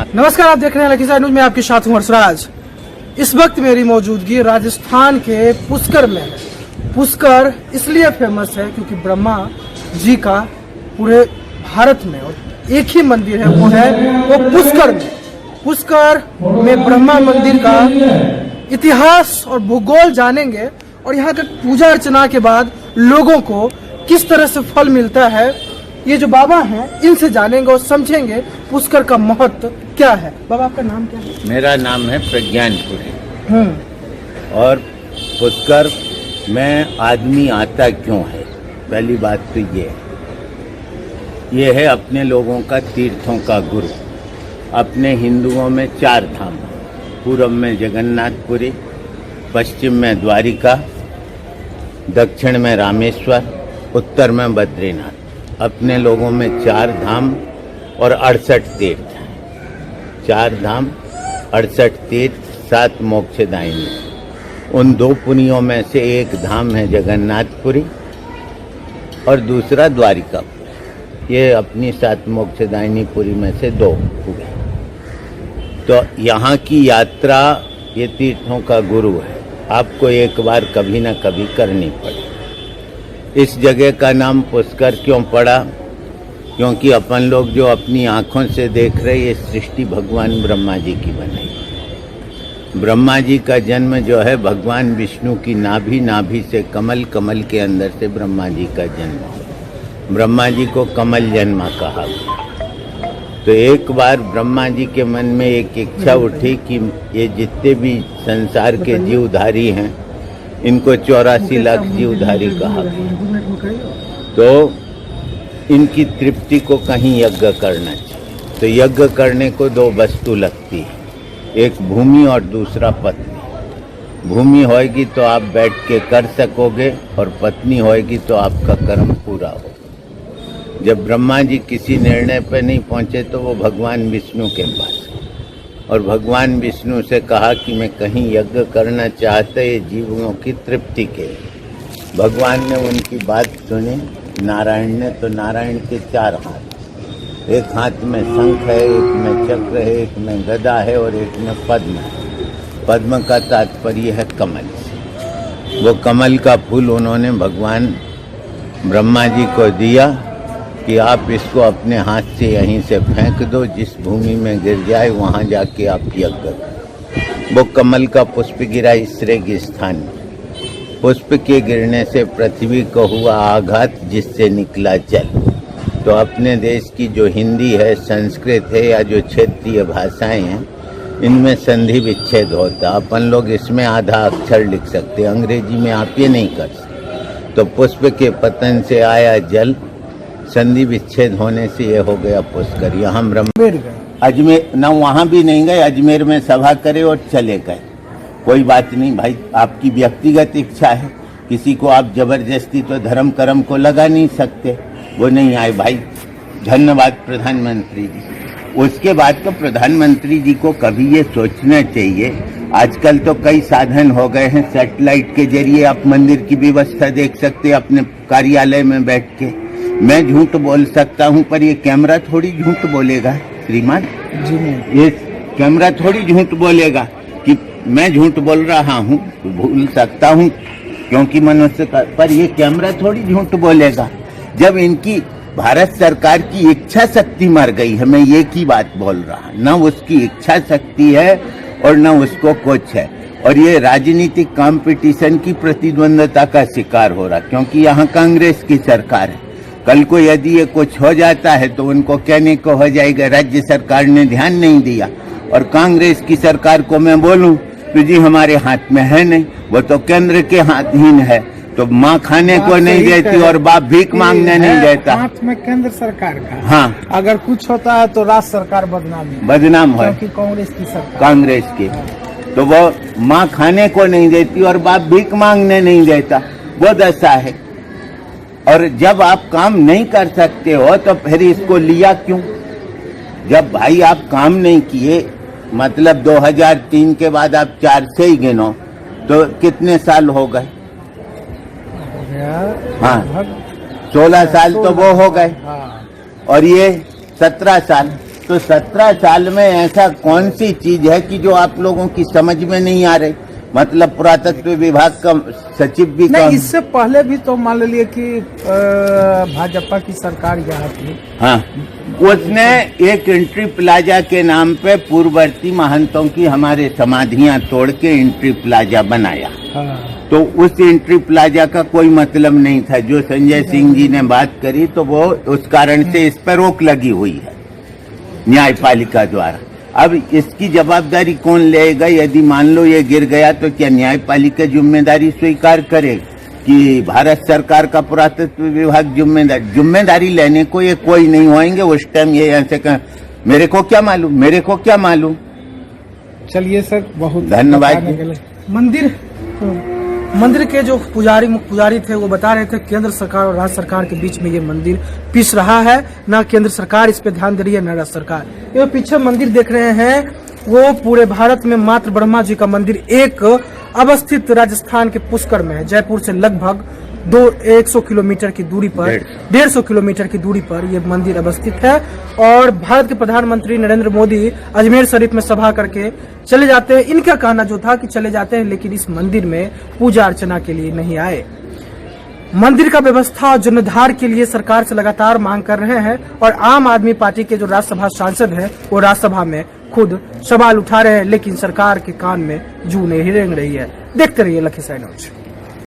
परमात्मा। नमस्कार, आप देख रहे हैं लखीसराय न्यूज में, आपके साथ हूं हर्षराज। इस वक्त मेरी मौजूदगी राजस्थान के पुष्कर में है। पुष्कर इसलिए फेमस है क्योंकि ब्रह्मा जी का पूरे भारत में और एक ही मंदिर है, वो पुष्कर में। पुष्कर में ब्रह्मा मंदिर का इतिहास और भूगोल जानेंगे और यहाँ के पूजा अर्चना के बाद लोगों को किस तरह से फल मिलता है, ये जो बाबा हैं इनसे जानेंगे और समझेंगे पुष्कर का महत्व क्या है। बाबा, आपका नाम क्या है? मेरा नाम है प्रज्ञानपुरी। और पुष्कर में आदमी आता क्यों है, पहली बात तो ये है अपने लोगों का तीर्थों का गुरु। अपने हिंदुओं में 4 धाम, पूर्व में जगन्नाथपुरी, पश्चिम में द्वारिका, दक्षिण में रामेश्वर, उत्तर में बद्रीनाथ। अपने लोगों में 4 धाम और 68 तीर्थ हैं। 4 धाम, 68 तीर्थ, 7 मोक्षदायिनी। उन 2 पुनियों में से एक धाम है जगन्नाथपुरी और दूसरा द्वारिकापुरी। ये अपनी 7 मोक्षदायिनी पुरी में से 2 हुए। तो यहाँ की यात्रा ये तीर्थों का गुरु है, आपको एक बार कभी न कभी करनी पड़े। इस जगह का नाम पुष्कर क्यों पड़ा? क्योंकि अपन लोग जो अपनी आंखों से देख रहे, ये सृष्टि भगवान ब्रह्मा जी की बनाई। ब्रह्मा जी का जन्म जो है भगवान विष्णु की नाभि से, कमल के अंदर से ब्रह्मा जी का जन्म हो। ब्रह्मा जी को कमल जन्मा कहा गया। तो एक बार ब्रह्मा जी के मन में एक इच्छा उठी कि ये जितने भी संसार के जीवधारी हैं, इनको 84 लाख जीवधारी कहा गया। तो इनकी तृप्ति को कहीं यज्ञ करना चाहिए। तो यज्ञ करने को 2 वस्तु लगती है, एक भूमि और दूसरा पत्नी। भूमि होएगी तो आप बैठ के कर सकोगे और पत्नी होएगी तो आपका कर्म पूरा हो। जब ब्रह्मा जी किसी निर्णय पर नहीं पहुंचे तो वो भगवान विष्णु के पास और भगवान विष्णु से कहा कि मैं कहीं यज्ञ करना चाहते ये जीवों की तृप्ति के लिए। भगवान ने उनकी बात सुनी नारायण ने। तो नारायण के 4 हाथ, एक हाथ में शंख है, एक में चक्र है, एक में गदा है और एक में पद्म है। पद्म का तात्पर्य है कमल से। वो कमल का फूल उन्होंने भगवान ब्रह्मा जी को दिया कि आप इसको अपने हाथ से यहीं से फेंक दो, जिस भूमि में गिर जाए वहाँ जाके आप यज्ञ करो। वो कमल का पुष्प गिरा इस रेगिस्तान में। पुष्प के गिरने से पृथ्वी को हुआ आघात, जिससे निकला जल। तो अपने देश की जो हिंदी है, संस्कृत है या जो क्षेत्रीय भाषाएं हैं, इनमें संधि विच्छेद होता। अपन लोग इसमें आधा अक्षर लिख सकते, अंग्रेजी में आप ये नहीं कर सकते। तो पुष्प के पतन से आया जल, संधि विच्छेद होने से ये हो गया पुष्कर। यहाँ अजमेर न, वहाँ भी नहीं गए, अजमेर में सभा करे और चले गए। कोई बात नहीं भाई, आपकी व्यक्तिगत इच्छा है, किसी को आप जबरदस्ती तो धर्म कर्म को लगा नहीं सकते। वो नहीं आए भाई। धन्यवाद प्रधानमंत्री जी। उसके बाद तो प्रधानमंत्री जी को कभी ये सोचना चाहिए, आजकल तो कई साधन हो गए हैं, सैटेलाइट के जरिए आप मंदिर की व्यवस्था देख सकते हैं अपने कार्यालय में बैठ के। मैं झूठ बोल सकता हूं पर ये कैमरा थोड़ी झूठ बोलेगा श्रीमान जी। ये कैमरा थोड़ी झूठ बोलेगा कि मैं झूठ बोल रहा हूं, भूल सकता हूं क्योंकि मनुष्य का, पर ये कैमरा थोड़ी झूठ बोलेगा। जब इनकी भारत सरकार की इच्छा शक्ति मर गई है, मैं ये की बात बोल रहा, न उसकी इच्छा शक्ति है और न उसको कुछ है। और ये राजनीतिक कंपटीशन की प्रतिद्वंदता का शिकार हो रहा, क्योंकि यहाँ कांग्रेस की सरकार है। कल को यदि ये कुछ हो जाता है तो उनको कहने को हो जाएगा राज्य सरकार ने ध्यान नहीं दिया। और कांग्रेस की सरकार को मैं बोलूं तो जी हमारे हाथ में है नहीं, वो तो केंद्र के हाथहीन है। तो माँ खाने को नहीं देती और बाप भीख मांगने नहीं देता। हाथ में केंद्र सरकार का। हाँ, अगर कुछ होता है तो राज्य सरकार बदनाम है, क्योंकि कांग्रेस की सरकार, कांग्रेस की। तो वो माँ खाने को नहीं देती और बाप भीख मांगने नहीं देता, वो दशा है। और जब आप काम नहीं कर सकते हो तो फिर इसको लिया क्यों? जब भाई आप काम नहीं किए, मतलब 2003 के बाद आप 4 से ही गिनो तो कितने साल हो गए? हाँ, 16 साल तो वो हो गए और ये 17 साल, तो 17 साल में ऐसा कौन सी चीज है कि जो आप लोगों की समझ में नहीं आ रही? मतलब पुरातत्व विभाग का सचिव भी नहीं, कम। इससे पहले भी तो मान लीजिए कि भाजपा की सरकार यहाँ थी। हाँ, उसने एक एंट्री प्लाजा के नाम पे पूर्ववर्ती महंतों की हमारे समाधियां तोड़ के एंट्री प्लाजा बनाया। हाँ। तो उस एंट्री प्लाजा का कोई मतलब नहीं था। जो संजय सिंह जी ने बात करी तो वो उस कारण से इस पर रोक लगी हुई है न्यायपालिका द्वारा। अब इसकी जवाबदारी कौन लेगा? यदि मान लो ये गिर गया तो क्या न्यायपालिका जिम्मेदारी स्वीकार करे कि भारत सरकार का पुरातत्व विभाग जिम्मेदारी लेने को ये कोई नहीं होंगे? उस टाइम ये ऐसे मेरे को क्या मालूम, मेरे को क्या मालूम। चलिए सर, बहुत धन्यवाद। बताने के लिए। मंदिर के जो मुख्य पुजारी थे वो बता रहे थे केंद्र सरकार और राज्य सरकार के बीच में ये मंदिर पिस रहा है। ना केंद्र सरकार इस पे ध्यान दे रही है, न राज्य सरकार। ये पीछे मंदिर देख रहे हैं वो पूरे भारत में मात्र ब्रह्मा जी का मंदिर एक अवस्थित राजस्थान के पुष्कर में है। जयपुर से लगभग 100 किलोमीटर की दूरी पर, 150 किलोमीटर की दूरी पर यह मंदिर अवस्थित है। और भारत के प्रधानमंत्री नरेंद्र मोदी अजमेर शरीफ में सभा करके चले जाते हैं। इनका कहना जो था कि चले जाते हैं, लेकिन इस मंदिर में पूजा अर्चना के लिए नहीं आए। मंदिर का व्यवस्था और जीर्णोद्धार के लिए सरकार से लगातार मांग कर रहे हैं। और आम आदमी पार्टी के जो राज्यसभा सांसद हैं वो राज्यसभा में खुद सवाल उठा रहे हैं, लेकिन सरकार के कान में जू नहीं रेंग रही है। देखते रहिए लखीसराय न्यूज।